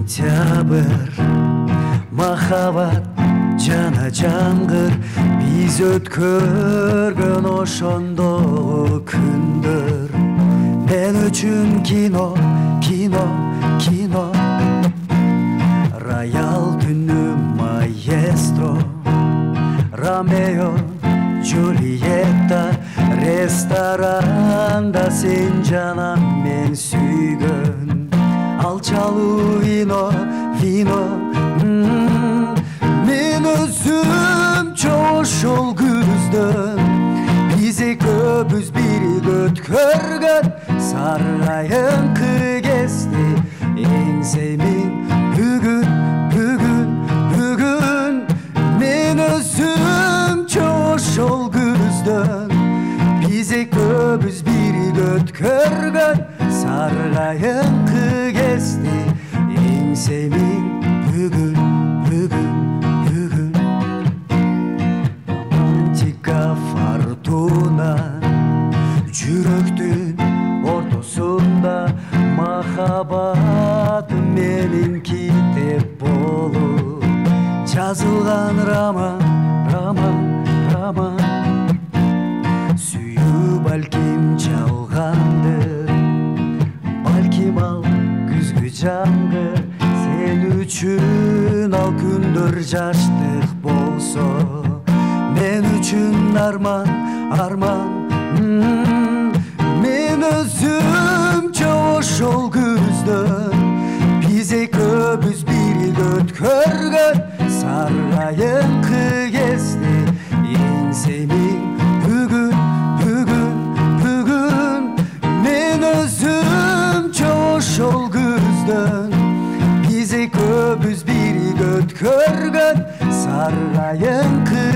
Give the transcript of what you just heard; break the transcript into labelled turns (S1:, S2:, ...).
S1: Сентябрь махаббат жана жамгыр биз өткөргөн ошондогу күндөр мен үчүн кино кино кино Роял түнү маэстро Ромео Джульетта ресторанда сен жана мен сүйгөн алчалуу вино вино мен өзүмчө ошол күздөн биз экөөбүз бирге өткөргөн саргайыңкы кезди эңсеймин бүгүн бүгүн бүгүн мен өзүмчө ошол күздөн биз экөөбүз бирге өткөргөн саргайыңкы кезди эңсеймин бүгүн бүгүн бүгүн романтика фортуна жүрөктүн ортосунда махаббат менинки деп болуп жазылган роман роман роман сүйүү балким жалгандыр балким ал күзгү жамгыр сен үчүн ал күндөр жаштык болсо мен үчүн арман арман мен өзүмчө ошол күздөн биз экөөбүз бирге өткөргөн саргайыңкы кезди эңсеймин бүгүн бүгүн бүгүн мен өзүмчө ошол күздөн биз экөөбүз бирге өткөргөн саргайыңкы